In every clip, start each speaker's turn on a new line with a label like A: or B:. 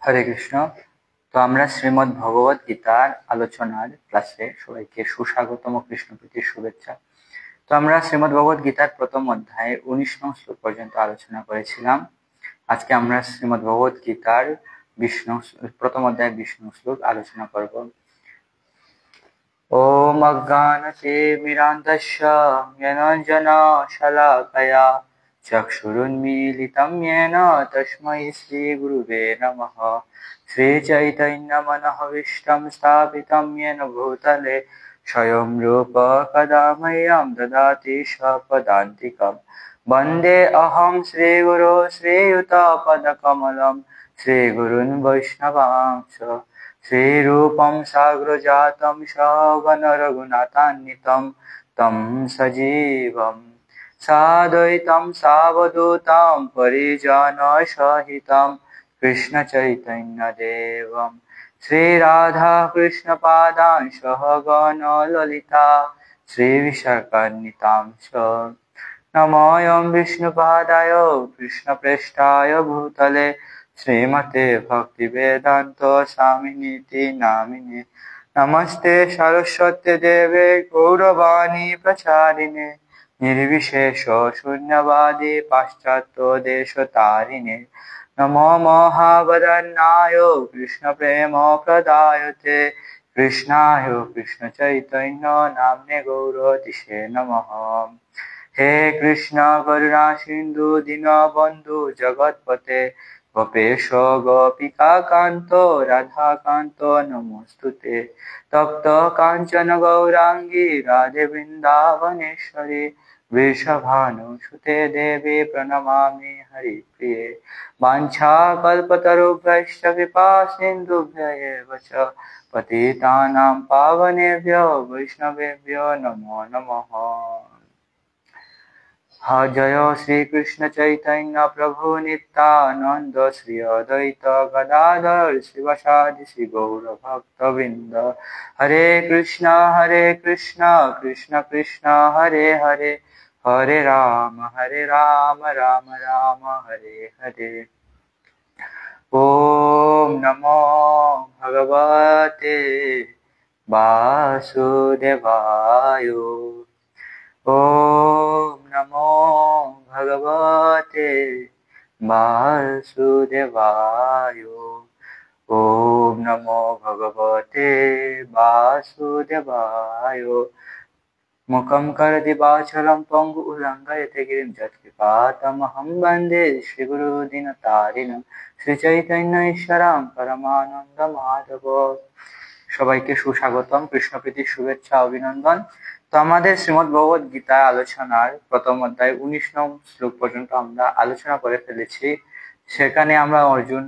A: হরে কৃষ্ণ। তো আমরা শ্রীমদ্ ভগবত গীতার আলোচনার ক্লাসে সবাইকে সুস্বাগতম, কৃষ্ণপ্রীতির শুভেচ্ছা। তো আমরা শ্রীমদ্ ভগবত গীতার প্রথম অধ্যায়ে 19 নং শ্লোক পর্যন্ত আলোচনা করেছিলাম। আজকে আমরা শ্রীমদ্ ভগবত গীতার প্রথম অধ্যায়ের 20 নং শ্লোক আলোচনা করব। ওম অজ্ঞানতিমিরান্ধস্য জ্ঞানাঞ্জন শলাকয়া চক্ষুরুন্মীলিतं येन তস্मै শ্রীগুরুবে নমঃ। শ্রীচৈতন্যমনোভীষ্টং স্থাপিतं येन ভূতলে স্বয়ং রূপ কदा मह्यं ददाति स्वपदान्तिकं। वन्दे अहं श्रीगुरो श्रीयुतपदकमलं श्रीगुरून् वैष्णवांश्च श्रीरूपं साग्रजातं सगण रघुनाथान्वितं तं सजीवं साद्वैतं सावधूतं परिजनसहितं कृष्णचैतन्यदेवं श्रीराधाकृष्णपादान् सहगण ललिता श्रीविशाखान्वितांश्च। नमोऽयं विष्णुपादाय कृष्णप्रेष्ठाय भूतले श्रीमते भक्तिवेदान्त स्वामिनीति नामिने। नमस्ते सरस्वती देवे गौरवाणी प्रचारिणे निर्विशेष शून्यवादी पाश्चात्य देशतारिणे। नमो महावदन्नाय कृष्ण प्रेम प्रदायते कृष्णाय कृष्ण चैतन्य नाम्ने गौरतिषे नमः। हे कृष्ण करुणा सिंधु दीनबंधु जगत्पते गोपेश गोपिका कांतो राधा कांतो नमोस्तुते। तप्त कांचन गौरांगी राधे वृंदावनेश्वरी वृषभानुसुते देवी प्रणमामि हरिप्रिये। वाञ्छाकल्पतरुभ्यश्च कृपा सिन्धुभ्यैव च पतितानां पावनेभ्यो वैष्णवेभ्यो नमो नमः। जय श्री कृष्ण चैतन्य प्रभु नित्यानंद श्री अद्वैत गदाधर शिवसादि श्री गौर भक्तवृंद। हरे कृष्ण कृष्ण कृष्ण हरे हरे, हरे राम राम राम हरे हरे। ओम नमो भगवते वासुदेवाय। ओम नमो भगवते वासुदेवाय। ओम नमो भगवते वासुदेवाय। मुखं करोति वाचालं पंगु उल्लङ्घयते गिरिं यत्कृपातमहं वन्दे श्रीगुरुदीनतारिणं श्रीचैतन्य ईश्वरं परमानन्दमाधव। সবাইকে সুস্বাগতম, কৃষ্ণপ্রীতির শুভেচ্ছা, অভিনন্দন। তো আমাদের শ্রীমদ্ ভগবত গীতা আলোচনার প্রথম অধ্যায় 19 নং শ্লোক পর্যন্ত আমরা আলোচনা করে ফেলেছি। সেখানে আমরা অর্জুন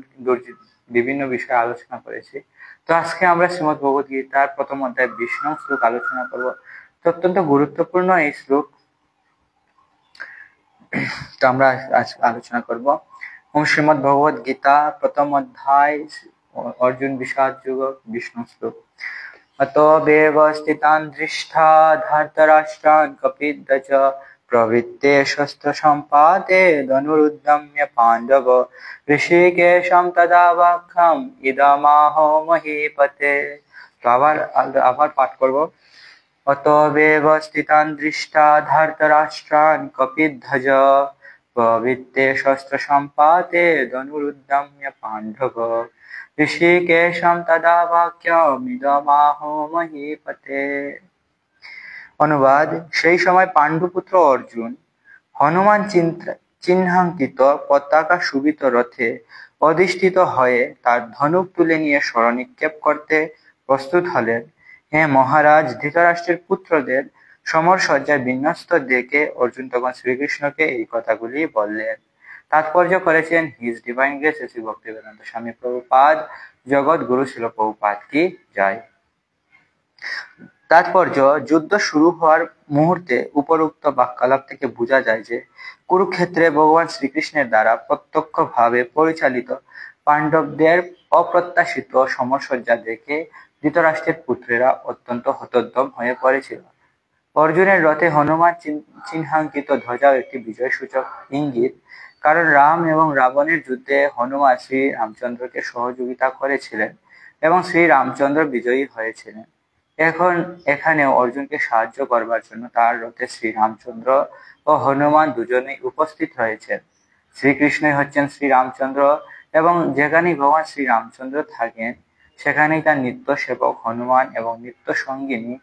A: বিভিন্ন বিষয়ে আলোচনা করেছি। তো আজকে আমরা শ্রীমদ্ ভগবত গীতার প্রথম অধ্যায় 20 নং শ্লোক আলোচনা করব। তো অত্যন্ত গুরুত্বপূর্ণ এই শ্লোক, তো আমরা আজ আলোচনা করব। ওম শ্রীমদ্ ভগবত গীতা প্রথম অধ্যায় অর্জুন বিষাদ যুগ 20 নং শ্লোক। अतो व्यवस्थितान् दृष्टा धर्तराष्ट्रान् कपिध्वज प्रवृत्ते शस्त्रसम्पाते धनुरुद्यम्य पाण्डव ऋषिकेशं तदा वाक्यम् इदमाहो महीपते। तो আবার পাঠ করব। अतो व्यवस्थितान् दृष्टा धर्तराष्ट्रान् कपिध्वज प्रवृत्ते शस्त्रसम्पाते धनुरुद्यम्य पाण्डव ঋষিকেশম তদা বাক্যমিদমাহো মহীপতে। অনুবাদ: সেই সময় পাণ্ডুপুত্র অর্জুন হনুমান চিহ্নাঙ্কিত পতাকা শোভিত রথে অধিষ্ঠিত হয়ে তার ধনুক তুলে নিয়ে শরনিক্ষেপ করতে প্রস্তুত হলেন। হে মহারাজ, ধৃতরাষ্ট্রের পুত্রদের সমরসজ্জায় বিন্যস্ত দেখে অর্জুন তখন শ্রীকৃষ্ণকে এই কথাগুলি বললেন। তাৎপর্য করেছেন his divine grace Shri Bhaktivedanta স্বামী প্রভুপাদ, জগৎ গুরু শিল প্রভুপাদ কি জয়। তাৎপর্য: যুদ্ধ শুরু হওয়ার মুহূর্তে উপরোক্ত বাক্যালাপ থেকে বোঝা যায় যে কুরুক্ষেত্রে ভগবান শ্রীকৃষ্ণের দ্বারা প্রত্যক্ষভাবে পরিচালিত পাণ্ডবদের অপ্রত্যাশিত সমরসজ্জা দেখে ধৃতরাষ্ট্রের পুত্রেরা অত্যন্ত হতোদ্যম হয়ে পড়েছিল। অর্জুনের রথে হনুমান চিহ্নাঙ্কিত ধ্বজাও একটি বিজয়সূচক ইঙ্গিত, কারণ রাম এবং রাবণের যুদ্ধে হনুমান শ্রী রামচন্দ্রকে সহযোগিতা করেছিলেন এবং শ্রী রামচন্দ্র বিজয়ী হয়েছিলেন। এখন এখানে অর্জুনকে সাহায্য করবার জন্য তার রথে শ্রী রামচন্দ্র ও হনুমান দুজনেই উপস্থিত রয়েছেন। শ্রীকৃষ্ণই হচ্ছেন শ্রী রামচন্দ্র এবং যেখানেই ভগবান শ্রী রামচন্দ্র থাকেন সেখানেই তার নিত্য সেবক হনুমান এবং নিত্য সঙ্গিনী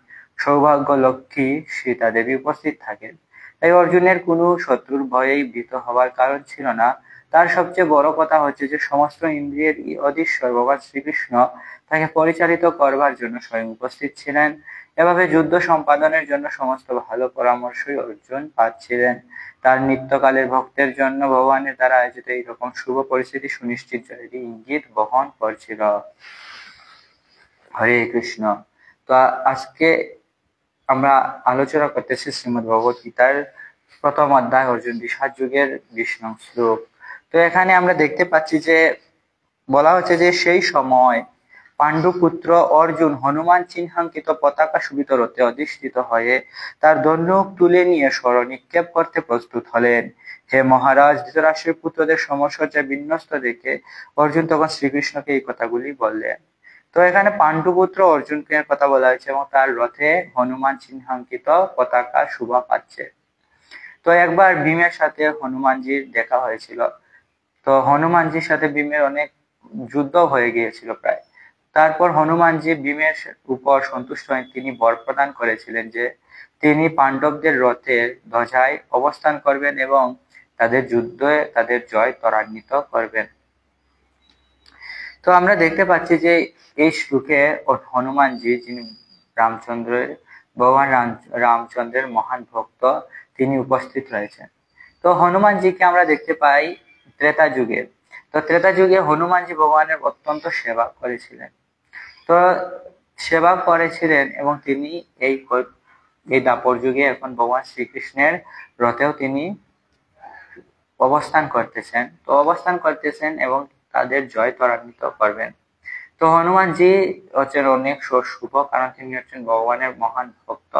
A: সৌভাগ্য লক্ষ্মী সীতা দেবী উপস্থিত থাকেন। তাই অর্জুনের কোনো শত্রুর ভয়েই ভীত হওয়ার কারণ ছিল না। তার সবচেয়ে বড় কথা হচ্ছে যে সমস্ত ইন্দ্রিয়ের অধীশ্বর ভগবান শ্রীকৃষ্ণ তাকে পরিচালিত করবার জন্য স্বয়ং উপস্থিত ছিলেন। এভাবে যুদ্ধ সম্পাদনের জন্য সমস্ত ভালো পরামর্শই অর্জুন পাচ্ছিলেন। তার নিত্যকালের ভক্তের জন্য ভগবানের দ্বারা আয়োজিত এইরকম শুভ পরিস্থিতি সুনিশ্চিত জয়ের ইঙ্গিত বহন করছিল। হরে কৃষ্ণ। তো আজকে আমরা আলোচনা করতেছি শ্রীমদ্ ভগবত গীতার প্রথম অধ্যায় অর্জুন বিষাদ যুগের 20 নং শ্লোক। তো এখানে আমরা দেখতে পাচ্ছি যে বলা হচ্ছে যে সেই সময় পাণ্ডুপুত্র অর্জুন হনুমান চিহ্নাঙ্কিত পতাকা শোভিত রথে অধিষ্ঠিত হয়ে তার ধনুক তুলে নিয়ে স্মরণিক্ষেপ করতে প্রস্তুত হলেন। হে মহারাজ, ধৃতরাষ্ট্রের পুত্রদের সমসজ্জা বিন্যস্ত দেখে অর্জুন তখন শ্রীকৃষ্ণকে এই কথাগুলি বললেন। তো এখানে পাণ্ডুপুত্র অর্জুনকে কথা বলা হয়েছে এবং তার রথে হনুমান চিহ্নাঙ্কিত পতাকা শোভা পাচ্ছে। তো একবার ভীমের সাথে হনুমানজির দেখা হয়েছিল। তো হনুমানজির সাথে ভীমের অনেক যুদ্ধ হয়ে গিয়েছিল প্রায়। তারপর হনুমানজি ভীমের উপর সন্তুষ্ট হয়ে তিনি বর প্রদান করেছিলেন যে তিনি পাণ্ডবদের রথের ধ্বজায় অবস্থান করবেন এবং তাদের যুদ্ধে তাদের জয় ত্বরান্বিত করবেন। তো আমরা দেখতে পাচ্ছি যে এই শ্লোকে হনুমানজি, যিনি ভগবান রামচন্দ্রের মহান ভক্ত, তিনি উপস্থিত রয়েছেন। তো হনুমানজিকে আমরা দেখতে পাই ত্রেতা যুগে। তো ত্রেতা যুগে হনুমানজি ভগবানের অত্যন্ত সেবা করেছিলেন। তো সেবা করেছিলেন এবং তিনি এই দাপর যুগে এখন ভগবান শ্রীকৃষ্ণের রথেও তিনি অবস্থান করতেছেন এবং তাদের জয় ত্বরান্বিত করবেন। তো হনুমানজি হচ্ছেন অনেক শুভ, কারণ তিনি হচ্ছেন ভগবানের মহান ভক্ত।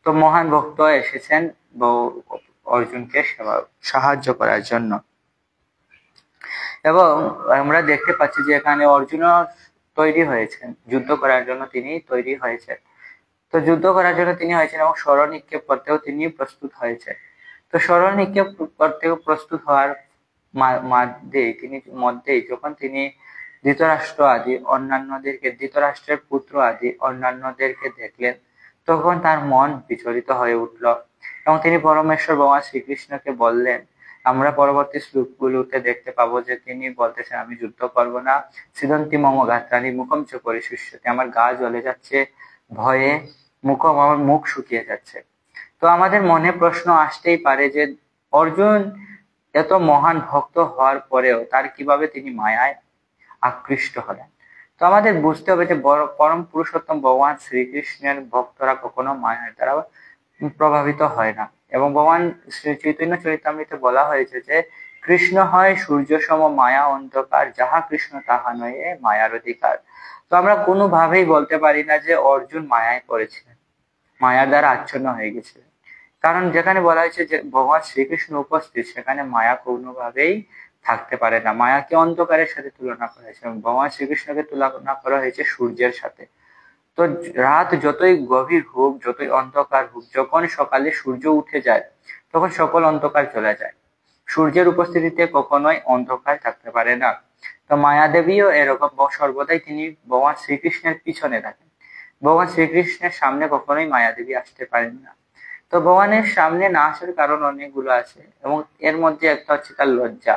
A: তো মহান ভক্ত এসেছেন অর্জুনকে সাহায্য করার জন্য। এবং আমরা দেখতে পাচ্ছি যে এখানে অর্জুন তৈরি হয়েছেন যুদ্ধ করার জন্য, তিনি তৈরি হয়েছেন। তো যুদ্ধ করার জন্য তিনি হয়েছেন এবং স্মরণ নিক্ষেপ করতেও তিনি প্রস্তুত হয়েছে। তো স্মরণ নিক্ষেপ করতেও প্রস্তুত হওয়ার মধ্যেই যখন তিনি ধৃতরাষ্ট্রের পুত্র আদি অন্যান্যদেরকে দেখলেন, তখন তার মন বিচলিত হয়ে উঠল এবং তিনি পরমেশ্বর ভগবান শ্রীকৃষ্ণকে বললেন। আমরা পরবর্তী শ্লোকগুলোতে দেখতে পাবো যে তিনি বলতেছেন, আমি যুদ্ধ করব না। সিদন্তি মম গাত্রাণি মুখম চ পরিশুষ্যতে, আমার গা জ্বলে যাচ্ছে ভয়ে, আমার মুখ শুকিয়ে যাচ্ছে। তো আমাদের মনে প্রশ্ন আসতেই পারে যে অর্জুন এত মহান ভক্ত হওয়ার পরেও তার কিভাবে তিনি মায়ায় আকৃষ্ট হলেন। তো আমাদের বুঝতে হবে যে পরম পুরুষোত্তম ভগবান শ্রীকৃষ্ণের ভক্তরা কখনো মায়ার দ্বারা প্রভাবিত হয় না। এবং ভগবান শ্রী চৈতন্য চরিতামৃতে বলা হয়েছে যে কৃষ্ণ হয় সূর্য সম মায়া অন্ধকার, যাহা কৃষ্ণ তাহা নয় মায়ার অধিকার। তো আমরা কোনোভাবেই বলতে পারি না যে অর্জুন মায়ায় পড়েছিলেন, মায়ার দ্বারা আচ্ছন্ন হয়ে গেছিলেন। কারণ যেখানে বলা হয়েছে যে ভগবান শ্রীকৃষ্ণ উপস্থিত, সেখানে মায়া কোনোভাবেই থাকতে পারে না। মায়াকে অন্ধকারের সাথে তুলনা করা হয়েছে এবং ভগবান শ্রীকৃষ্ণকে তুলনা করা হয়েছে সূর্যের সাথে। তো রাত যতই গভীর হোক, যতই অন্ধকার হোক, যখন সকালে সূর্য উঠে যায় তখন সকল অন্ধকার চলে যায়। সূর্যের উপস্থিতিতে কখনোই অন্ধকার থাকতে পারে না। তো মায়াদেবীও এরকম, সর্বদাই তিনি ভগবান শ্রীকৃষ্ণের পিছনে থাকেন। ভগবান শ্রীকৃষ্ণের সামনে কখনোই মায়াদেবী আসতে পারেন না। তো ভগবানের সামনে না আসার কারণ অনেকগুলো আছে এবং এর মধ্যে একটা হচ্ছে তার লজ্জা।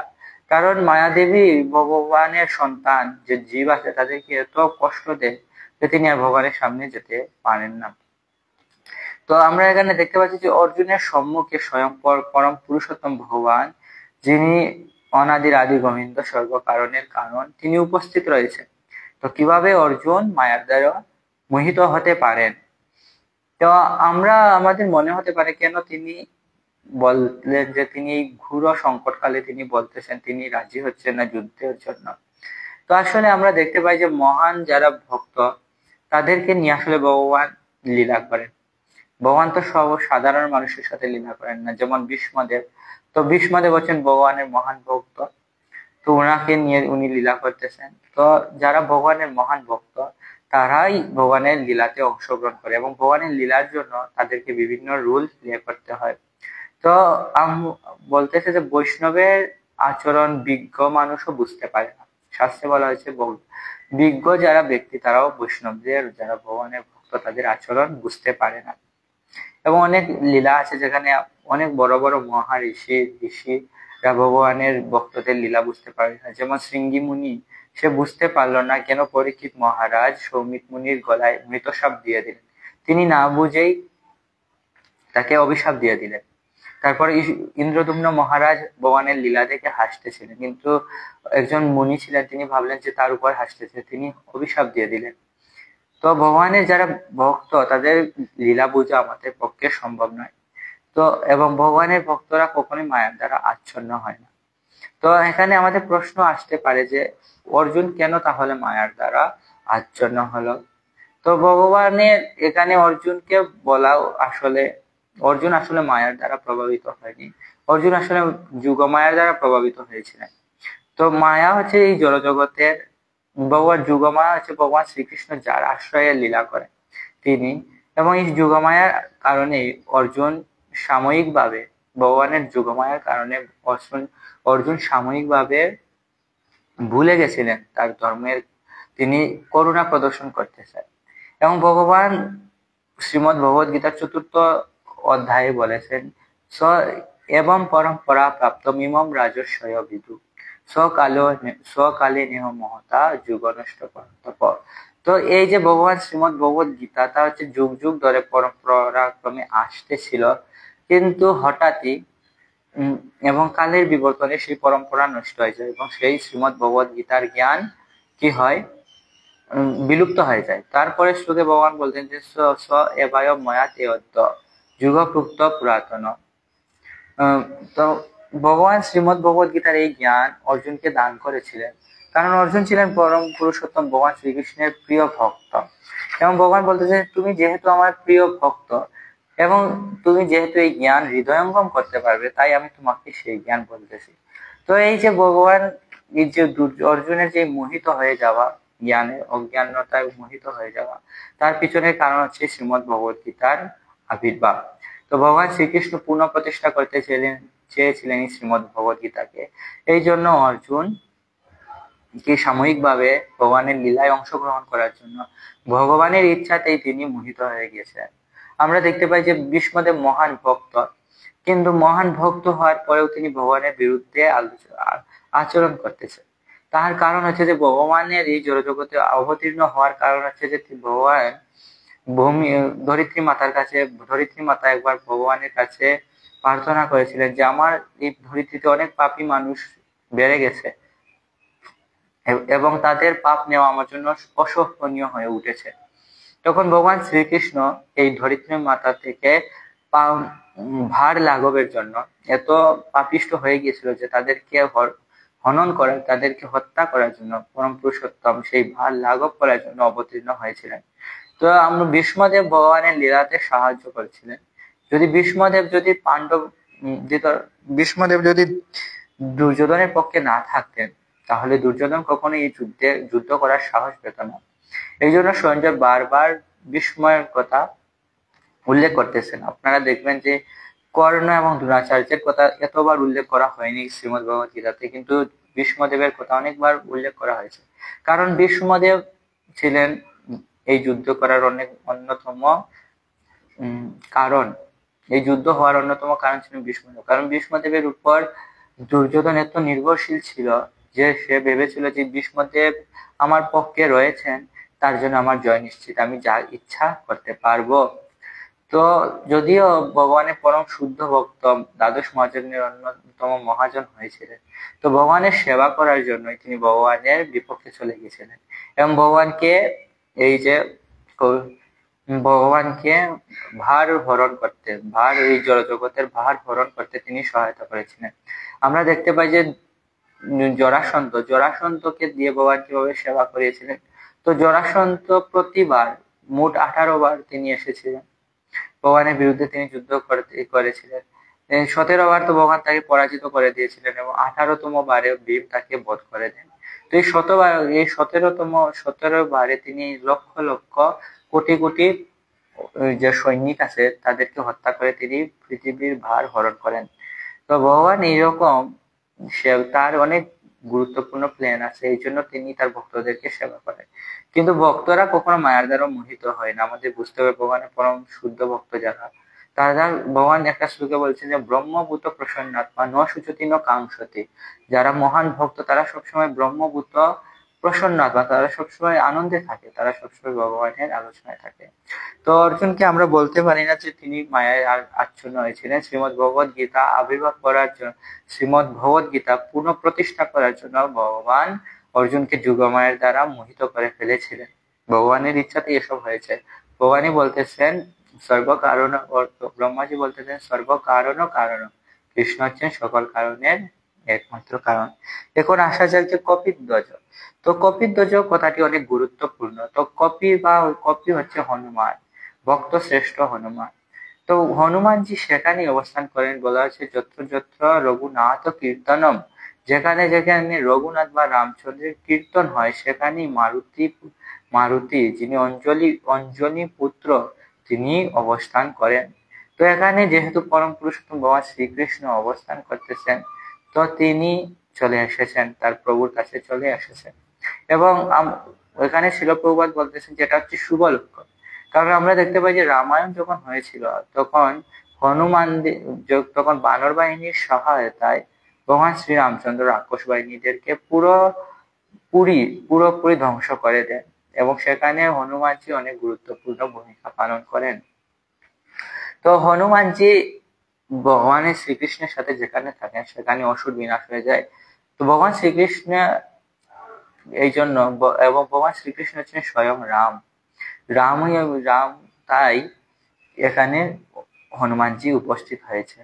A: কারণ মায়াদেবী ভগবানের সন্তান যে জীব আছে তাদেরকে এত কষ্ট দেয় যে তিনি আর ভগবানের সামনে যেতে পারেন না। তো আমরা এখানে দেখতে পাচ্ছি যে অর্জুনের সম্মুখে স্বয়ং পরম পুরুষোত্তম ভগবান, যিনি অনাদির আদি গোবিন্দ সর্বকারণের কারণ, তিনি উপস্থিত রয়েছেন। তো কিভাবে অর্জুন মায়ার দ্বারা মোহিত হতে পারেন? তো আমাদের মনে হতে পারে কেন তিনি বললেন যে তিনি এই ঘোর সংকটকালে তিনি বলতেছেন তিনি রাজি হচ্ছেন না যুদ্ধের জন্য। তো আসলে আমরা দেখতে পাই যে মহান যারা ভক্ত তাদেরকে নিয়ে আসলে ভগবান লীলা করেন। ভগবান তো সাধারণ মানুষের সাথে লীলা করেন না। যেমন ভীষ্মদেব, তো তো ভীষ্মদেব হচ্ছেন ভগবানের মহান ভক্ত, তো ওনাকে নিয়ে উনি লীলা করতেছেন। তো যারা ভগবানের মহান ভক্ত তারাই ভগবানের লীলাতে অংশগ্রহণ করে, এবং ভগবানের লীলার জন্য তাদেরকে বিভিন্ন রুল প্লে করতে হয়। তো বলতেছে যে বৈষ্ণবের আচরণ বিজ্ঞ মানুষও বুঝতে পারে না। শাস্ত্রে বলা হয়েছে বিজ্ঞ যারা ব্যক্তি তারাও বৈষ্ণবদের, যারা ভগবানের ভক্ত, তাদের আচরণ বুঝতে পারে না। এবং অনেক লীলা আছে যেখানে অনেক বড় বড় ঋষিরা ভগবানের ভক্তদের লীলা বুঝতে পারে না। যেমন শৃঙ্গি মুনি, সে বুঝতে পারলো না কেন পরীক্ষিত মহারাজ সৌমিত মুনির গলায় মৃত সাপ দিয়ে দিলেন। তিনি না বুঝেই তাকে অভিশাপ দিয়ে দিলেন। তারপরে ইন্দ্রদুম্ন মহারাজ ভগবানের লীলা দেখে হাসতেছিলেন, কিন্তু একজন মুনি ছিলেন, তিনি ভাবলেন যে তার উপর হাসতেছে, তিনি অভিশাপ দিয়ে দিলেন। তো ভগবানের যারা ভক্ত তাদের লীলা বোঝা আমাদের পক্ষে সম্ভব নয়। তো এবং ভগবানের ভক্তরা কখনোই মায়ার দ্বারা আচ্ছন্ন হয় না। তো এখানে আমাদের প্রশ্ন আসতে পারে যে অর্জুন কেন তাহলে মায়ার দ্বারা আচ্ছন্ন হলো? তো ভগবানের এখানে অর্জুনকে বলাও আসলে, অর্জুন আসলে মায়ার দ্বারা প্রভাবিত হয়নি, অর্জুন আসলে যুগ মায়ার দ্বারা প্রভাবিত হয়েছিলেন। তো মায়া হচ্ছে এই জড়জগতের, ভগবান যুগমায়া হচ্ছে ভগবান শ্রীকৃষ্ণ যার আশ্রয়ে লীলা করেন তিনি, এবং এই যুগমায়ার কারণে অর্জুন সাময়িকভাবে, ভগবানের যুগমায়ার কারণে অর্জুন সাময়িকভাবে ভুলে গেছিলেন তার ধর্মের, তিনি করুণা প্রদর্শন করতে চান। এবং ভগবান শ্রীমদ্ ভগবদ গীতার ৪র্থ অধ্যায়ে বলেছেন, স এবং পরম্পরা প্রাপ্ত মিমম রাজস্বয় বিদু স্বকালে নেহ মহতা যুগ নষ্ট তপ। তো এই যে ভগবান শ্রীমদ্ ভগবদ গীতা, তা হচ্ছে যুগ যুগ ধরে পরম্পরাক্রমে আসতেছিল, কিন্তু হঠাৎই এবং কালের বিবর্তনে সেই পরম্পরা নষ্ট হয়ে যায়, এবং সেই শ্রীমদ্ ভগবদ গীতার জ্ঞান কি হয়, বিলুপ্ত হয়ে যায়। তারপরে শ্লোকে ভগবান বলতেন যে স এবায় ময়া তেয়দ্য যুগপ্রুক্ত পুরাতন। তো ভগবান শ্রীমদ্ ভগবদ গীতার এই জ্ঞান অর্জুনকে দান করেছিলেন, কারণ অর্জুন ছিলেন পরম পুরুষোত্তম ভগবান শ্রীকৃষ্ণের প্রিয় ভক্ত। এবং ভগবান বলতেছে তুমি যেহেতু আমার প্রিয় ভক্ত এবং তুমি যেহেতু এই জ্ঞান হৃদয়ঙ্গম করতে পারবে, তাই আমি তোমাকে সেই জ্ঞান বলতেছি। তো এই যে ভগবান, এই যে অর্জুনের যে মোহিত হয়ে যাওয়া, জ্ঞানের অজ্ঞানতায় মোহিত হয়ে যাওয়া, তার পিছনের কারণ হচ্ছে শ্রীমদ্ ভগবদ গীতার আবির্ভাব। তো ভগবান শ্রীকৃষ্ণ পুনঃ প্রতিষ্ঠা করতে চেয়েছিলেন এই শ্রীমদ্ ভগবদ গীতাকে। এই জন্য অর্জুন কি সাময়িকভাবে ভগবানের লীলায় অংশগ্রহণ করার জন্য ভগবানের ইচ্ছাতেই তিনি মোহিত হয়ে গেছেন। আমরা দেখতে পাই যে ভীষ্মদেব মহান ভক্ত, কিন্তু মহান ভক্ত হওয়ার পরেও তিনি ভগবানের বিরুদ্ধে আচরণ করতেছে। তার কারণ হচ্ছে যে ভগবানের এই জড়জগতে অবতীর্ণ হওয়ার কারণ হচ্ছে যে ভগবান ধরিত্রী মাতার কাছে, ধরিত্রী মাতা একবার ভগবানের কাছে প্রার্থনা করেছিলেন যে আমার এই ধরিত্রীতে অনেক পাপী মানুষ বেড়ে গেছে এবং তাদের পাপ নেওয়া আমার জন্য অসহনীয় হয়ে উঠেছে। তখন ভগবান শ্রীকৃষ্ণ এই ধরিত্রী মাতা থেকে ভার লাঘবের জন্য, এত পাপিষ্ট হয়ে গিয়েছিল যে তাদেরকে হনন করার, তাদেরকে হত্যা করার জন্য পরম পুরুষোত্তম সেই ভার লাঘব করার জন্য অবতীর্ণ হয়েছিলেন। তো আমরা ভীষ্মদেব ভগবানের লীলাতে সাহায্য করেছিলেন। যদি ভীষ্মদেব যদি ভীষ্মদেব যদি দুর্যোধনের পক্ষে না থাকতেন, তাহলে দুর্যোধন কখনো এই যুদ্ধ করার সাহস পেত না। এই জন্য সঞ্জয় বারবার বিস্ময়ের কথা উল্লেখ করতেছেন। আপনারা দেখবেন যে কর্ণ এবং দ্রোণাচার্যের কথা এতবার উল্লেখ করা হয়নি শ্রীমদ্ ভগবদ গীতাতে, কিন্তু ভীষ্মদেবের কথা অনেকবার উল্লেখ করা হয়েছে। কারণ ভীষ্মদেব ছিলেন এই যুদ্ধ করার অন্যতম কারণ, এই যুদ্ধ হওয়ার অন্যতম কারণ ছিল ভীষ্মদেব। কারণ ভীষ্মদেবের উপর দুর্যোধন এত নির্ভরশীল ছিল যে সে ভেবেছিল যে ভীষ্মদেব আমার পক্ষে রয়েছেন, তার জন্য আমার জয় নিশ্চিত, আমি যা ইচ্ছা করতে পারবো। তো যদিও ভগবানের পরম শুদ্ধ ভক্ত, দ্বাদশ মহাজনের অন্যতম মহাজন হয়েছিলেন, তো ভগবানের সেবা করার জন্যই তিনি ভগবানের বিপক্ষে চলে গেছিলেন এবং ভগবানকে এই যে ভগবানকে ভার হরণ করতে, এই জড়জগতের ভার হরণ করতে তিনি সহায়তা করেছিলেন। আমরা দেখতে পাই যে জরাসন্ধকে দিয়ে ভগবান কিভাবে সেবা করিয়েছিলেন। তো জরাসন্ধ প্রতিবার মোট 18 বার তিনি এসেছিলেন, ভগবানের বিরুদ্ধে তিনি যুদ্ধ করেছিলেন। 17 বার তো ভগবান তাকে পরাজিত করে দিয়েছিলেন এবং 18তম বারে ভীম তাকে বধ করে দেন। তো এই 17 বারে তিনি লক্ষ লক্ষ কোটি কোটি যে সৈনিক আছে তাদেরকে হত্যা করে তিনি পৃথিবীর ভার হরণ করেন। তো ভগবান এইরকম, সে তার অনেক গুরুত্বপূর্ণ প্ল্যান আছে, এই জন্য তিনি তার ভক্তদেরকে সেবা করেন। কিন্তু ভক্তরা কখনো মায়ার দ্বারা মোহিত হয় না। আমাদের বুঝতে হবে ভগবানের পরম শুদ্ধ ভক্ত যারা, তারা, ভগবান একটা শ্লোকে বলছেন যে ব্রহ্মভূত প্রসন্নাত্মা ন শুচতি ন কাঙ্ক্ষতি। যারা মহান ভক্ত তারা সবসময় ব্রহ্মভূত প্রসন্নাত্মা, তারা সবসময় আনন্দে থাকে, তারা সবসময় ভগবানের আলোচনায় থাকে। তো অর্জুনকে আমরা বলতে পারি না যে তিনি মায়ায় আচ্ছন্ন হয়েছিলেন। শ্রীমদ ভগবত গীতা আবির্ভাব করার জন্য, শ্রীমদ ভগবত গীতা পুনঃ প্রতিষ্ঠা করার জন্য ভগবান অর্জুনকে যুগমায়ের দ্বারা মোহিত করে ফেলেছিলেন। ভগবানের ইচ্ছাতে এসব হয়েছে। ভগবানই বলতেছেন সর্ব কারণ, ব্রহ্মাজি বলতেছেন সর্ব কারণ কারণ, কৃষ্ণ হচ্ছেন সকল কারণের একমাত্র কারণ। এখন আসা যাক যে কপিধ্বজ। তো কপিধ্বজ কথাটি অনেক গুরুত্বপূর্ণ। তো কপি হচ্ছে হনুমান, ভক্ত শ্রেষ্ঠ হনুমান। তো হনুমানজি সেখানেই অবস্থান করেন। বলা হচ্ছে যত্র যত্র রঘুনাথ কীর্তনম, যেখানে যেখানে রঘুনাথ বা রামচন্দ্রের কীর্তন হয় সেখানেই মারুতি যিনি অঞ্জলি পুত্র তিনি অবস্থান করেন। তো এখানে যেহেতু পরম পুরুষোত্তম ভগবান শ্রীকৃষ্ণ অবস্থান করতেছেন, তো তিনি চলে এসেছেন, তার প্রভুর কাছে চলে এসেছেন। এবং এখানে শিল প্রভুপাদ বলতেছেন যেটা হচ্ছে শুভ লক্ষণ। কারণ আমরা দেখতে পাই যে রামায়ণ যখন হয়েছিল তখন তখন বানর বাহিনীর সহায়তায় ভগবান শ্রীরামচন্দ্র রাক্ষস বাহিনীদেরকে পুরোপুরি ধ্বংস করে দেন এবং সেখানে হনুমানজি অনেক গুরুত্বপূর্ণ ভূমিকা পালন করেন। তো হনুমানজি ভগবানের শ্রীকৃষ্ণের সাথে যেখানে থাকেন সেখানে অসুর বিনাশ হয়ে যায়। তো ভগবান শ্রীকৃষ্ণ এই জন্য, এবং ভগবান শ্রীকৃষ্ণ হচ্ছেন স্বয়ং রাম, তাই এখানে হনুমানজি উপস্থিত হয়েছে।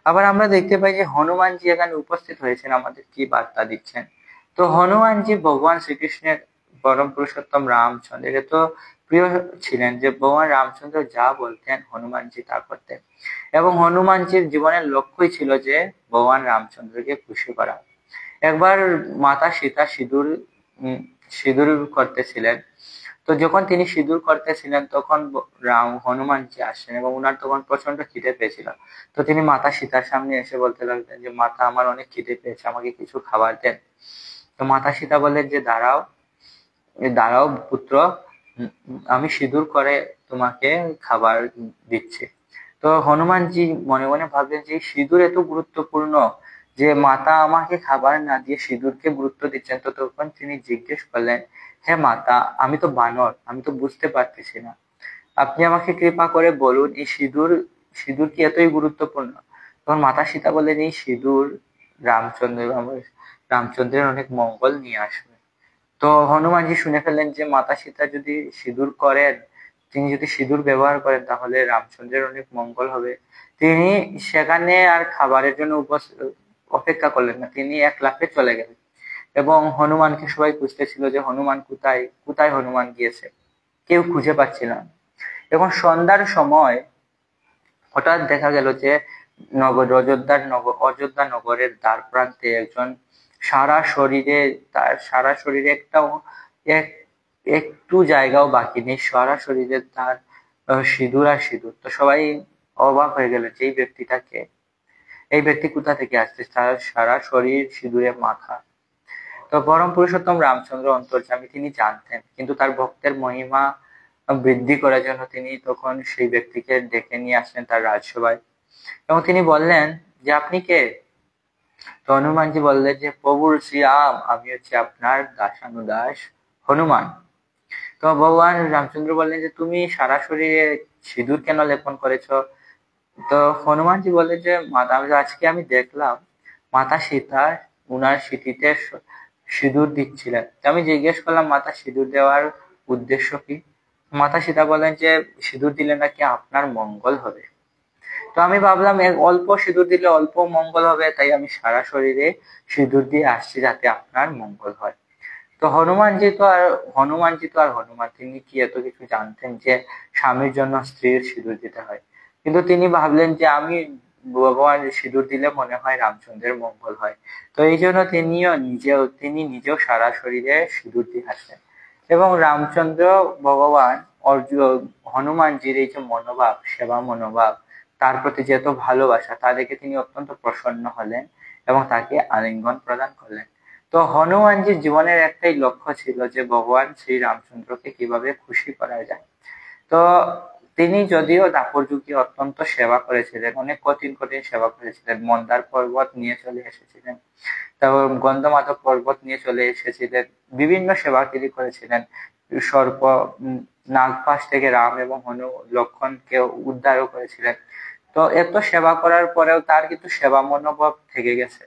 A: আবার আমরা দেখতে পাই যে হনুমানজি এখানে উপস্থিত হয়েছেন আমাদের কি বার্তা দিচ্ছেন। তো হনুমানজি ভগবান শ্রীকৃষ্ণের পরম পুরুষোত্তম রামচন্দ্রের এত প্রিয় ছিলেন যে ভগবান রামচন্দ্র যা বলতেন হনুমানজি তা করতেন। এবং হনুমানজির জীবনের লক্ষ্যই ছিল যে ভগবান রামচন্দ্রকে খুশি করা। একবার মাতা সীতা সিঁদুর করতেছিলেন। তো যখন তিনি সিঁদুর করতেছিলেন তখন হনুমানজি আসেন এবং উনার তখন প্রচন্ড খিদে পেয়েছিল। তো তিনি মাতা সীতার সামনে এসে বলতে লাগলেন যে মাতা, আমার অনেক খিদে পেয়েছে, আমাকে কিছু খাবার দেন। তো মাতা সীতা বললেন যে দাঁড়াও দাঁড়াও পুত্র, আমি সিঁদুর করে তোমাকে খাবার দিচ্ছি। তো হনুমানজি মনে মনে ভাবলেন যে সিঁদুর এত গুরুত্বপূর্ণ যে মাতা আমাকে খাবার না দিয়ে সিঁদুরকে গুরুত্ব দিচ্ছেন। তো তখন তিনি জিজ্ঞেস করলেন, হে মাতা, আমি তো বানর, আমি তো বুঝতে পারতেছি না, আপনি আমাকে কৃপা করে বলুন এই সিঁদুর কি এতই গুরুত্বপূর্ণ? তখন মাতা সীতা বললেন, এই সিঁদুর রামচন্দ্রের অনেক মঙ্গল নিয়ে আসবে। তো হনুমানজি শুনে ফেললেন যে মাতা সীতা যদি সিঁদুর করেন, তিনি যদি সিঁদুর ব্যবহার করেন তাহলে রামচন্দ্রের অনেক মঙ্গল হবে। তিনি সেখানে আর খাবারের জন্য অপেক্ষা করলেন না, তিনি এক লাফে চলে গেলেন। এবং হনুমানকে সবাই খুঁজতেছিল যে হনুমান কোথায় কোথায় হনুমান গিয়েছে, কেউ খুঁজে পাচ্ছিল না। এখন সন্ধ্যার সময় হঠাৎ দেখা গেল যে অযোধ্যা নগরের দ্বার প্রান্তে একজন সারা শরীরে একটু জায়গাও বাকি নেই, সারা শরীরে তার সিঁদুর আর সিঁদুর। তো সবাই অবাক হয়ে গেল যে এই ব্যক্তি কোথা থেকে আসছে, তার সারা শরীর সিঁদুরে মাখা। তো পরম পুরুষোত্তম রামচন্দ্র অন্তর্যামী, তিনি জানতেন, কিন্তু তার ভক্তের মহিমা বৃদ্ধি করার জন্য তিনি তখন সেই ব্যক্তিকে ডেকে নিয়ে আসলেন তার রাজসভায় এবং তিনি বললেন যে আপনি কে? তো হনুমানজি বললেন যে প্রভুর শ্রীরাম, আমি হচ্ছে আপনার দাসানুদাস হনুমান। তো ভগবান রামচন্দ্র বললেন যে তুমি সারা শরীরে সিঁদুর কেন লেপন করেছো? তো হনুমানজি বললেন যে মাতা, আজকে আমি দেখলাম মাতা সীতা উনার সিঁথিতে সিঁদুর দিচ্ছিলেন। আমি জিজ্ঞেস করলাম মাতা সিঁদুর দেওয়ার উদ্দেশ্য কি? মাতা সীতা বললেন যে সিঁদুর দিলে নাকি আপনার মঙ্গল হবে। তো আমি ভাবলাম অল্প সিঁদুর দিলে অল্প মঙ্গল হবে, তাই আমি সারা শরীরে সিঁদুর দিয়ে আসছি যাতে আপনার মঙ্গল হয়। তো হনুমানজি তো আর হনুমান, তিনি কি এত কিছু জানতেন যে স্বামীর জন্য স্ত্রীর সিঁদুর দিতে হয়? কিন্তু তিনি ভাবলেন যে আমি ভগবান সিঁদুর দিলে মনে হয় রামচন্দ্রের মঙ্গল হয়। তো এই জন্য তিনি নিজেও সারা শরীরে সিঁদুর দিয়ে আসেন। এবং রামচন্দ্র ভগবান হনুমানজির এই যে মনোভাব, সেবা মনোভাব, তার প্রতি যে এত ভালোবাসা, তা দেখে তিনি অত্যন্ত প্রসন্ন হলেন এবং তাকে আলিঙ্গন প্রদান করলেন। তো হনুমানজির জীবনের একটাই লক্ষ্য ছিল যে ভগবান শ্রী রামচন্দ্রকে কিভাবে খুশি করা যায়। তো তিনি যদিও দাপর যুগে অত্যন্ত সেবা করেছিলেন, অনেক কঠিন কঠিন সেবা করেছিলেন, মন্দার পর্বত নিয়ে চলে এসেছিলেন, তারপর গন্ধমাধব পর্বত নিয়ে চলে এসেছিলেন, বিভিন্ন সেবা তিনি করেছিলেন। সর্প নাগপাশ থেকে রাম এবং লক্ষণকে উদ্ধারও করেছিলেন। তো এত সেবা করার পরেও তার কিন্তু সেবা মনোভাব থেকে গেছে।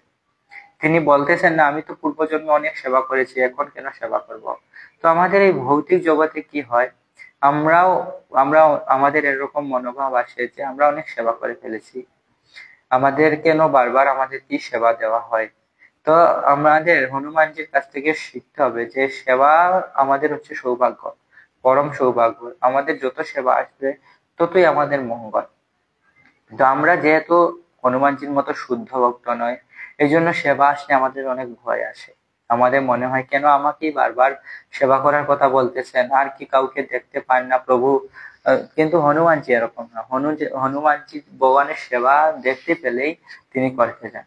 A: তিনি বলতেছেন না, আমি তো পূর্বজন্মে অনেক সেবা করেছি, এখন কেন সেবা করব। তো আমাদের এই ভৌতিক জগতে কি হয়, আমরাও আমরাও আমাদের এরকম মনোভাব আসে যে আমরা অনেক সেবা করে ফেলেছি, আমাদের কেন বারবার আমাদের কি সেবা দেওয়া হয়। তো আমাদের হনুমানজির কাছ থেকে শিখতে হবে যে সেবা আমাদের হচ্ছে সৌভাগ্য, পরম সৌভাগ্য। আমাদের যত সেবা আসবে ততই আমাদের মঙ্গল। তো আমরা যেহেতু হনুমানজির মতো শুদ্ধ ভক্ত নয়, এই জন্য সেবা আসলে আমাদের অনেক ভয় আসে। আমাদের মনে হয় কেন আমাকেই বারবার সেবা করার কথা বলতেছেন, আর কি কাউকে দেখতে পান না প্রভু। কিন্তু হনুমানজি এরকম না, হনুমানজি ভগবানের সেবা দেখতে পেলেই তিনি করতে যান।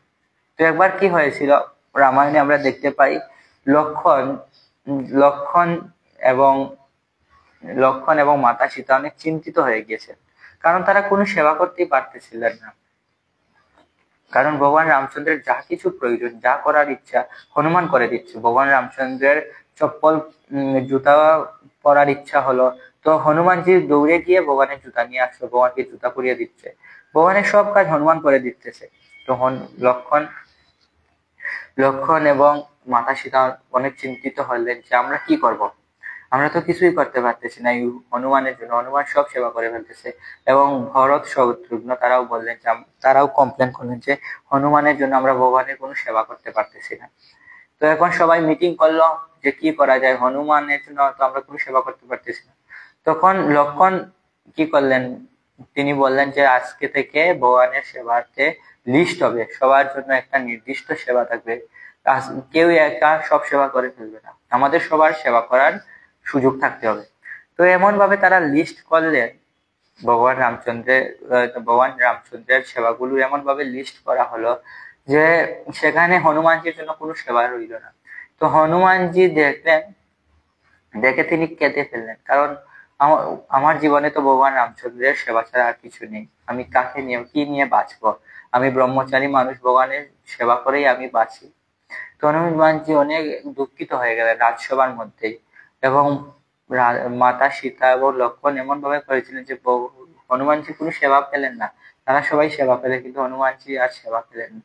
A: তো একবার কি হয়েছিল, রামায়ণে আমরা দেখতে পাই লক্ষণ লক্ষণ এবং লক্ষণ এবং মাতা সীতা অনেক চিন্তিত হয়ে গিয়েছেন, কারণ তারা কোনো সেবা করতেই পারতেছিলেন না। কারণ ভগবান রামচন্দ্রের যা কিছু প্রয়োজন, যা করার ইচ্ছা হনুমান করে দিচ্ছে। ভগবান রামচন্দ্রের চপ্পল জুতা পরার ইচ্ছা হলো, তো হনুমানজি দৌড়ে গিয়ে ভগবানের জুতা নিয়ে আসলো, ভগবানকে জুতা পরিয়ে দিচ্ছে, ভগবানের সব কাজ হনুমান করে দিতেছে। তখন লক্ষণ লক্ষণ এবং মাতা সীতা অনেক চিন্তিত হলেন যে আমরা কি করব, আমরা তো কিছুই করতে পারতেছি না এই হনুমানের জন্য, হনুমান সব সেবা করে ফেলতেছে। এবং ভরত শত্রুঘ্ন তারাও বললেন যে তারাও কমপ্লেন করলেন যে হনুমানের জন্য আমরা ভগবানের কোনো সেবা করতে পারতেছি না। তো এখন সবাই মিটিং করলো যে কি করা যায়, হনুমানের জন্য তো আমরা কোনো সেবা করতে পারতেছি না। তখন লক্ষণ কি করলেন, তিনি বললেন যে আজকে থেকে ভগবানের সেবাতে লিস্ট হবে, সবার জন্য একটা নির্দিষ্ট সেবা থাকবে, কেউ একা সব সেবা করে ফেলবে না, আমাদের সবার সেবা করার সুযোগ থাকতে হবে। তো এমন ভাবে তারা লিস্ট করলেন, ভগবান রামচন্দ্রের সেবাগুলো এমন ভাবে লিস্ট করা হলো যে সেখানে হনুমানজির জন্য কোনো সেবা রইল না। তো হনুমানজি দেখলেন, দেখে তিনি কেঁদে ফেললেন, কারণ আমার জীবনে তো ভগবান রামচন্দ্রের সেবা ছাড়া আর কিছু নেই, আমি কাকে নিয়ে কি নিয়ে বাঁচবো, আমি ব্রহ্মচারী মানুষ, ভগবানের সেবা করেই আমি বাঁচি। তো হনুমানজি অনেক দুঃখিত হয়ে গেলেন রাজসভার মধ্যেই। এবং মাতা সীতা এবং লক্ষণ এমন ভাবে করেছিলেন যে হনুমানজি কোনো সেবা পেলেন না, তারা সবাই সেবা পেলেন কিন্তু হনুমানজি আর সেবা পেলেন না।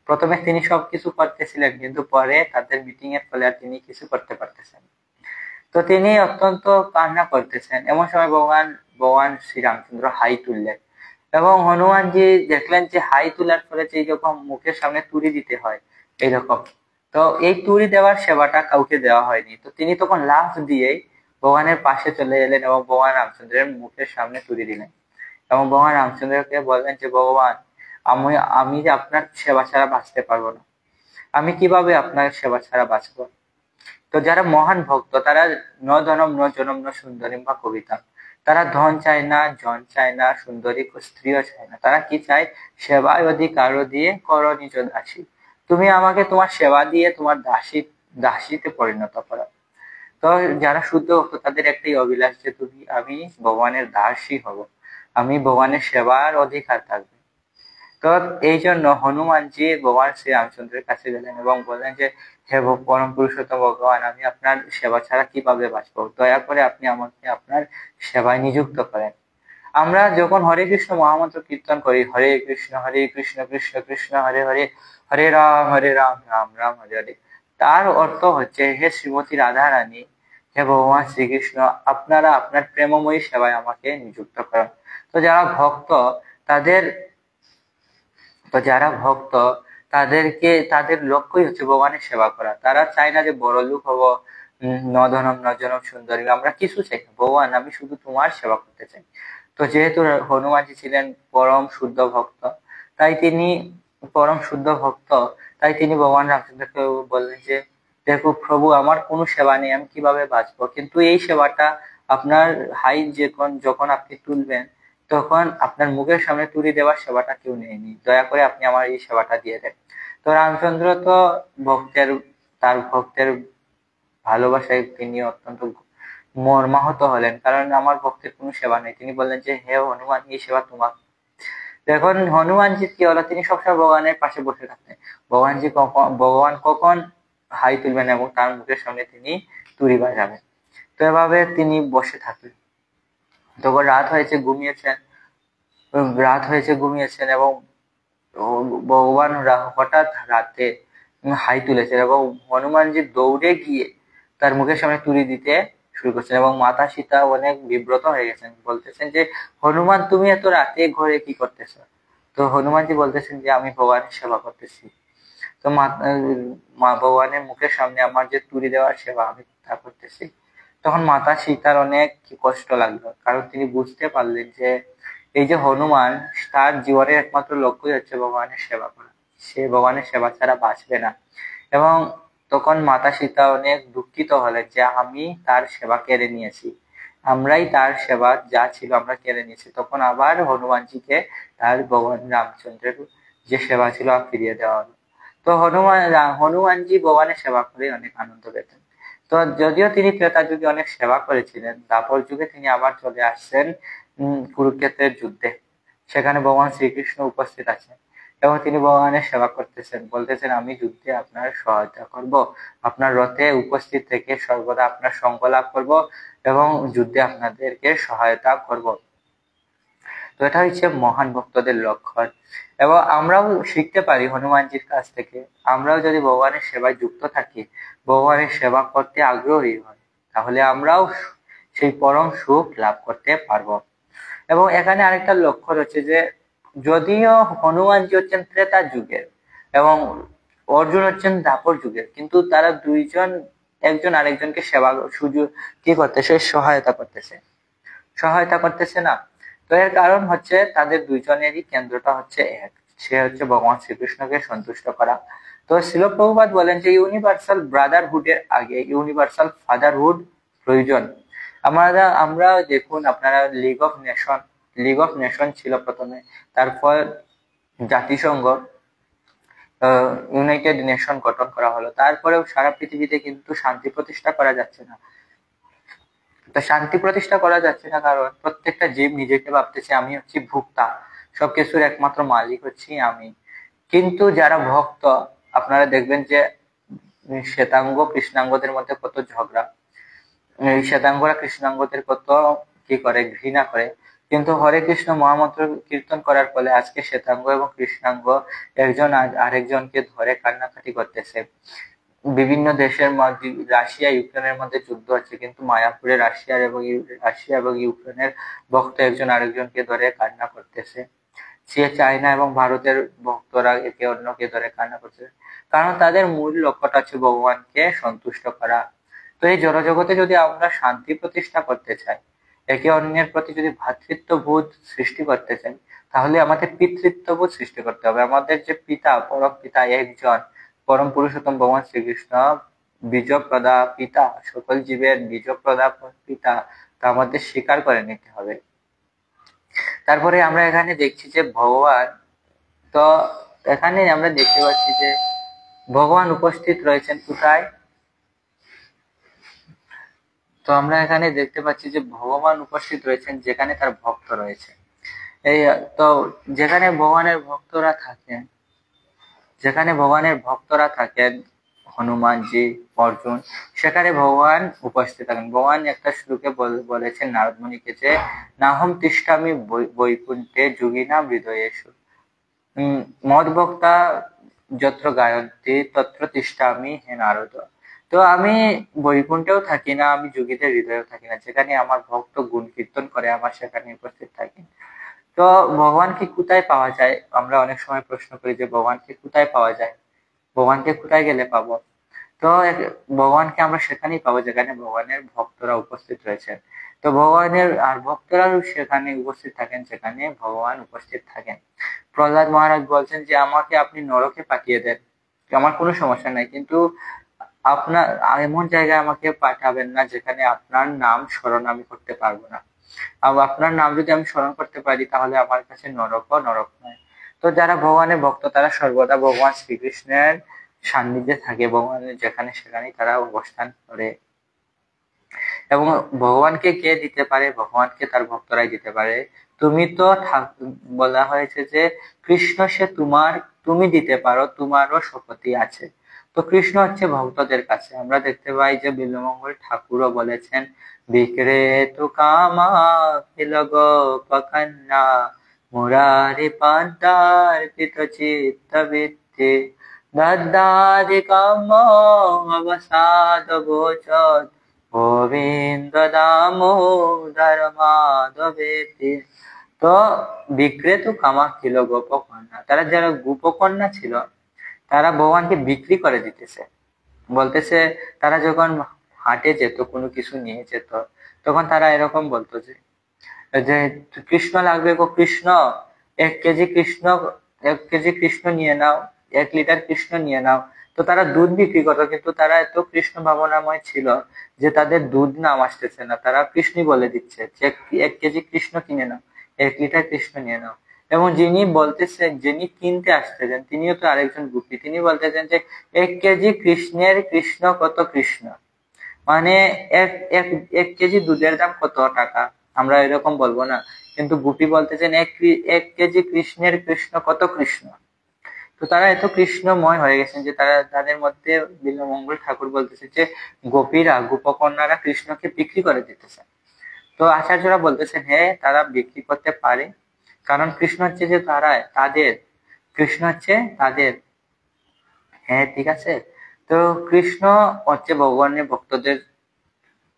A: প্রথমে তিনি সবকিছু করতেছিলেন, কিন্তু পরে তাদের মিটিং এর ফলে আর তিনি কিছু করতে পারতেছেন। তো তিনি অত্যন্ত কান্না করতেছেন, এমন সময় ভগবান শ্রীরামচন্দ্র হাই তুললেন এবং হনুমানজি দেখলেন যে হাই তোলার ফলে যে যখন মুখের সামনে তুড়ি দিতে হয় এইরকম, তো এই তুড়ি দেওয়ার সেবাটা কাউকে দেওয়া হয়নি। তো তিনি তখন লাফ দিয়েই ভগবানের পাশে চলে এলেন এবং ভগবান রামচন্দ্রের মুখের সামনে তুড়ি দিলেন এবং ভগবান রামচন্দ্রকে বললেন যে ভগবান, আমি আমি যে আপনার সেবা ছাড়া বাঁচতে পারবো না, আমি কিভাবে আপনার সেবা ছাড়া বাঁচবো। তো যারা মহান ভক্ত তারা ন ধনম ন জনম ন সুন্দরী বা কবিতা, তারা ধন চায় না, জন চায় না, সুন্দরী স্ত্রীও চায় না, তারা কি চায়, সেবায় অধিকার দিয়ে কর নিজ দাসী, তুমি আমাকে তোমার সেবা দিয়ে তোমার দাসীতে পরিণত করো। তো যারা শুদ্ধ ভক্ত তাদের একটাই অভিলাষ যে আমি ভগবানের দাসী হব, আমি ভগবানের সেবার অধিকার থাকবে। তো এই জন্য হনুমানজি ভগবান শ্রী রামচন্দ্রের কাছে গেলেন এবং বললেন যে হে পরম পুরুষোত্তম ভগবান, আমি আপনার সেবা ছাড়া কিভাবে বাঁচবো, দয়া করে আপনি আমাকে আপনার সেবায় নিযুক্ত করেন। আমরা যখন হরে কৃষ্ণ মহামন্ত্র কীর্তন করি, হরে কৃষ্ণ কৃষ্ণ কৃষ্ণ হরে হরে, হরে রাম রাম রাম হরে হরে, তার অর্থ হচ্ছে হে শ্রীমতী রাধা রানী, হে ভগবান শ্রীকৃষ্ণ, আপনারা আপনার প্রেমময়ী সেবায় আমাকে নিযুক্ত করেন। তো যারা ভক্ত তাদের তো যারা ভক্ত তাদের লক্ষ্যই হচ্ছে ভগবানের সেবা করা, তারা চায় না যে বড় লোক হবো, ন ধনম ন জনম সুন্দরী, আমরা কিছু চাই না, ভগবান আমি শুধু তোমার সেবা করতে চাই। তো যেহেতু হনুমানজি ছিলেন পরম শুদ্ধ ভক্ত, তাই তিনি পরম শুদ্ধ ভক্ত, তাই তিনি ভগবান রামচন্দ্রকে বললেন যে দেখো প্রভু, আমার কোনো সেবা নেই, আমি কিভাবে বাঁচবো, কিন্তু এই সেবাটা আপনার হাই যখন আপনি তুলবেন তখন আপনার মুখের সামনে তুলে দেওয়ার সেবাটা কেউ নেয়নি, দয়া করে আপনি আমার এই সেবাটা দিয়ে দেন। তো রামচন্দ্র তো ভক্তের তার ভক্তের ভালোবাসায় তিনি অত্যন্ত মর্মাহত হলেন, কারণ আমার ভক্তের কোনো সেবা নেই। তিনি বললেন যে হে হনুমান, এই সেবা তোমার। এখন হনুমানজি কি হলো, তিনি সবসময় ভগবানের পাশে বসে থাকতেন। ভগবান কখন হাই তুলবেন এবং তার মুখের সামনে তিনি তুড়ি বাজাবেন, তো এভাবে তিনি বসে থাকলেন। তখন রাত হয়েছে ঘুমিয়েছেন এবং ভগবান হঠাৎ রাতে হাই তুলেছেন এবং হনুমানজি দৌড়ে গিয়ে তার মুখের সামনে তুড়ি দিতে শুরু করছেন এবং মাতা সীতা অনেক বিব্রত হয়ে গেছেন, বলতেছেন যে হনুমান, তুমি এত রাতে ঘরে কি করতেছ? তো হনুমানজি বলতেছেন যে আমি ভগবানের সেবা করতেছি। তো ভগবানের মুখের সামনে আমার যে তুড়ি দেওয়ার সেবা, আমি তা করতেছি। তখন মাতা সীতার অনেক কষ্ট লাগলো, কারণ তিনি বুঝতে পারলেন যে এই যে হনুমান, তার জীবনের একমাত্র লক্ষ্যই হচ্ছে ভগবানের সেবা করা, সে ভগবানের সেবা ছাড়া বাঁচবে না। এবং তখন মাতা সীতা অনেক দুঃখিত হলেন যে আমি তার সেবা কেড়ে নিয়েছি, আমরাই তার সেবা যা ছিল আমরা কেড়ে নিয়েছি। তখন আবার হনুমানজিকে তার ভগবান রামচন্দ্রের যে সেবা ছিল ফিরিয়ে দেওয়া হলো। তো হনুমানজি ভগবানের সেবা করে অনেক আনন্দ পেতেন। তো যদিও তিনি ত্রেতা যুগে অনেক সেবা করেছিলেন, দ্বাপর যুগে তিনি আবার চলে আসছেন কুরুক্ষেত্রের যুদ্ধে। সেখানে ভগবান শ্রীকৃষ্ণ উপস্থিত আছেন এবং তিনি ভগবানের সেবা করতেছেন, বলতেছেন আমি যুদ্ধে আপনার সহায়তা করব, আপনার রথে উপস্থিত থেকে সর্বদা আপনার সঙ্গ লাভ করব এবং যুদ্ধে আপনাদেরকে সহায়তা করব। তো এটা হচ্ছে মহান ভক্তদের লক্ষণ। এবং আমরাও শিখতে পারি হনুমানজির কাছ থেকে, আমরাও যদি ভগবানের সেবায় যুক্ত থাকি, ভগবানের সেবা করতে আগ্রহী হয়, তাহলে আমরাও সেই পরম সুখ লাভ করতে পারবো। এবং এখানে আরেকটা লক্ষ্য রয়েছে যে যদিও হনুমানজি হচ্ছেন ত্রেতা যুগের এবং অর্জুন হচ্ছেন দ্বাপর যুগের, কিন্তু তারা দুইজন একজন আরেকজনকে সেবা সুযোগ কি করতেছে, সহায়তা করতেছে না। তো এর কারণ হচ্ছে তাদের দুইজনেরই কেন্দ্রটা হচ্ছে এক, সে হচ্ছে ভগবান শ্রীকৃষ্ণকে সন্তুষ্ট করা। তো শিল প্রভুপাদ বলেন যে ইউনিভার্সাল ব্রাদারহুডের আগে ইউনিভার্সাল ফাদারহুড প্রয়োজন। আমরা দেখুন, আপনারা লিগ অফ নেশন ছিল প্রথমে, তারপর জাতিসংঘ, ইউনাইটেড নেশন গঠন করা হলো, তারপরেও সারা পৃথিবীতে কিন্তু শান্তি প্রতিষ্ঠা করা যাচ্ছে না। তো শান্তি প্রতিষ্ঠা করা যাচ্ছে না কারণ প্রত্যেকটা জীব নিজেকে ভাবতেছে আমি হচ্ছি ভোক্তা, সবকিছুর একমাত্র মালিক হচ্ছি আমি। কিন্তু যারা ভক্ত, আপনারা দেখবেন যে শ্বেতাঙ্গ কৃষ্ণাঙ্গদের মধ্যে কত ঝগড়া, এই শ্বেতাঙ্গরা কৃষ্ণাঙ্গদের কত কি করে, ঘৃণা করে। কিন্তু হরে কৃষ্ণ মহামন্ত্র কীর্তন করার ফলে আজকে শ্বেতাঙ্গ এবং কৃষ্ণাঙ্গ একজন আরেকজনকে ধরে কান্নাকাটি করতেছে। বিভিন্ন দেশের মধ্যে রাশিয়া ইউক্রেনের মধ্যে যুদ্ধ হচ্ছে, কিন্তু মায়াপুরে রাশিয়া এবং ইউক্রেনের ভক্ত একজন আরেকজনকে ধরে কান্না করতেছে। সে চায়না এবং ভারতের ভক্তরা একে অন্যকে ধরে কান্না করতেছে, কারণ তাদের মূল লক্ষ্যটা হচ্ছে ভগবানকে সন্তুষ্ট করা। তো এই জড়জগতে যদি আমরা শান্তি প্রতিষ্ঠা করতে চাই, একে অন্যের প্রতি যদি ভ্রাতৃত্ববোধ সৃষ্টি করতে চাই, তাহলে আমাদের পিতৃত্ববোধ সৃষ্টি করতে হবে। আমাদের যে পিতা, পরম পিতা একজন, পরম পুরুষোত্তম ভগবান শ্রীকৃষ্ণ বীজপ্রদা পিতা, সকল জীবের বীজপ্রদা পিতা, তা আমাদের স্বীকার করে নিতে হবে। তারপরে আমরা এখানে দেখছি যে ভগবান, তো এখানে আমরা দেখতে পাচ্ছি যে ভগবান উপস্থিত রয়েছেন কোথায়? তো আমরা এখানে দেখতে পাচ্ছি যে ভগবান উপস্থিত রয়েছেন যেখানে তার ভক্ত রয়েছে। এই তো যেখানে ভগবানের ভক্তরা থাকেন হনুমানজি, অর্জুন, সেখানে ভগবান উপস্থিত থাকেন। ভগবান একটা শ্লোকে বলেছেন নারদ মুনিকে যে নাহম তিষ্ঠামি বৈকুণ্ঠে যোগিনাম হৃদয়েষু মদ ভক্তা যত্র গায়ন্তি তত্র তিষ্ঠামি হে নারদ। তো আমি বৈকুণ্ঠেও থাকি না, আমি যোগীদের হৃদয়েও থাকি না, যেখানে আমার ভক্ত গুণ কীর্তন করে আমার সেখানে উপস্থিত থাকি। তো ভগবানকে কোথায় পাওয়া যায়? আমরা অনেক সময় প্রশ্ন করি যে ভগবানকে কোথায় পাওয়া যায়, ভগবানকে কোথায় গেলে পাবো? তো ভগবানকে আমরা সেখানেই পাবো যেখানে ভগবানের ভক্তরা উপস্থিত রয়েছেন। তো ভগবানের আর ভক্তরাও সেখানে উপস্থিত থাকেন যেখানে ভগবান উপস্থিত থাকেন। প্রহ্লাদ মহারাজ বলছেন যে আমাকে আপনি নরকে পাঠিয়ে দেন, আমার কোনো সমস্যা নাই, কিন্তু আপনার এমন জায়গায় আমাকে পাঠাবেন না যেখানে আপনার নাম স্মরণ আমি করতে পারবো না। আর আপনার নাম যদি আমি স্মরণ করতে পারি তাহলে আমার কাছে নরকও নরক নয়। তো যারা ভগবানের ভক্ত তারা সর্বদা ভগবান শ্রীকৃষ্ণের সান্নিধ্যে থাকে, ভগবানের যেখানে সেখানেই তারা অবস্থান করে। এবং ভগবানকে কে দিতে পারে? ভগবানকে তার ভক্তরাই দিতে পারে। তুমি তো বলা হয়েছে যে কৃষ্ণ সে তোমার, তুমি দিতে পারো, তোমারও শপথই আছে। তো কৃষ্ণ হচ্ছে ভক্তদের কাছে। আমরা দেখতে পাই যে বিল্বমঙ্গল ঠাকুরও বলেছেন, বিক্রেতু কামা গোপকন্যা মুরারি পান্তার্পিত চিত্তবৃত্তি দদ্দাদি কাম অবসাদ গোচর গোবিন্দ দামোদর মাধবেতি। তো বিক্রেত কামা ছিল গোপকন্যা, তারা যারা গোপকন্যা ছিল তারা ভগবানকে বিক্রি করে দিতেছে। বলতেছে তারা যখন হাটে যেত, কোনো কিছু নিয়ে যেত, তখন তারা এরকম বলতো যে যে কৃষ্ণ লাগবে গো কৃষ্ণ, 1 কেজি কৃষ্ণ, 1 কেজি কৃষ্ণ নিয়ে নাও, 1 লিটার কৃষ্ণ নিয়ে নাও। তো তারা দুধ বিক্রি করতো, কিন্তু তারা এত কৃষ্ণ ভাবনাময় ছিল যে তাদের দুধ নাম আসতেছে না, তারা কৃষ্ণই বলে দিচ্ছে যে 1 কেজি কৃষ্ণ কিনে নাও, 1 লিটার কৃষ্ণ নিয়ে নাও। এবং যিনি বলতেছেন, যিনি কিনতে আসতেছেন তিনিও তো আরেকজন গোপী, তিনি বলতেছেন যে 1 কেজি কৃষ্ণের কৃষ্ণ কত কৃষ্ণ, মানে এক এক 1 কেজি দুধের দাম কত টাকা, আমরা এরকম বলবো না। কিন্তু গোপী বলতেছেন 1 কেজি কৃষ্ণের কৃষ্ণ কত কৃষ্ণ। তো তারা এত কৃষ্ণময় হয়ে গেছেন যে তারা, তাদের মধ্যে বিল্বমঙ্গল ঠাকুর বলতেছে যে গোপীরা, গোপকন্যারা কৃষ্ণকে বিক্রি করে দিতেছে। তো আচার্যরা বলতেছেন হ্যাঁ, তারা বিক্রি করতে পারে, কারণ কৃষ্ণ হচ্ছে যে তারা তাদের, কৃষ্ণ হচ্ছে তাদের। হ্যাঁ ঠিক আছে। তো কৃষ্ণ হচ্ছে ভগবানের ভক্তদের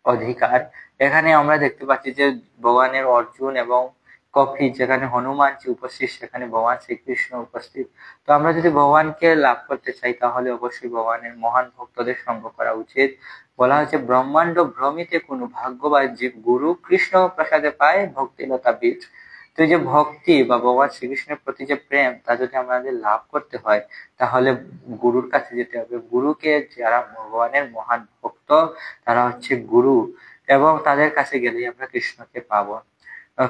A: অধিকার। এখানে আমরা দেখতে পাচ্ছি যে ভগবানের অর্জুন এবং কপি, যেখানে হনুমানজি উপস্থিত সেখানে ভগবান শ্রীকৃষ্ণ উপস্থিত। তো আমরা যদি ভগবানকে লাভ করতে চাই তাহলে অবশ্যই ভগবানের মহান ভক্তদের সঙ্গ করা উচিত। বলা হচ্ছে ব্রহ্মাণ্ড ভ্রমিতে কোনো ভাগ্যবান জীব গুরু কৃষ্ণ প্রসাদে পায় ভক্তিলতা বীজ। তো এই যে ভক্তি বা ভগবান শ্রীকৃষ্ণের প্রতি যে প্রেম, তা যদি আমাদের লাভ করতে হয় তাহলে গুরুর কাছে যেতে হবে। গুরুকে, যারা ভগবানের মহান ভক্ত তারা হচ্ছে গুরু, এবং তাদের কাছে গেলেই আমরা কৃষ্ণকে পাবো।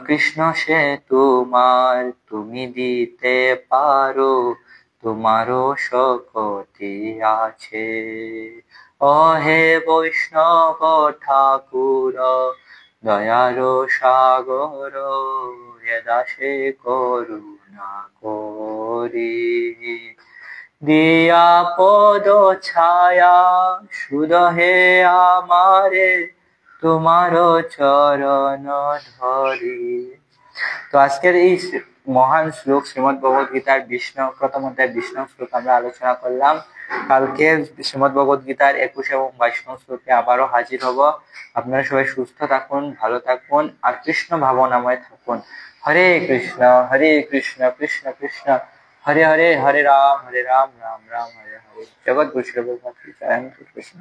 A: কৃষ্ণ সে তোমার, তুমি দিতে পারো, তোমারও শক্তি আছে। অহে বৈষ্ণব ঠাকুর দয়ার সাগর, হে দাসে করুণা করি দিয়া পদ ছায়া সুদহে আমারে, তোমার চরণ ধরি। তো আজকের এই মহান শ্লোক শ্রীমদ ভগবত গীতার প্রথম অধ্যায় 20 শ্লোক আমরা আলোচনা করলাম। কালকে শ্রীমদ ভগবত গীতার 21 এবং 22 শ্লোকে আবারও হাজির হব। আপনারা সবাই সুস্থ থাকুন, ভালো থাকুন আর কৃষ্ণ ভাবনাময় থাকুন। হরে কৃষ্ণ কৃষ্ণ কৃষ্ণ হরে হরে, হরে রাম রাম রাম হরে হরে। জগৎ গুরু শ্রী প্রভুপাদ কি জয়। কৃষ্ণ।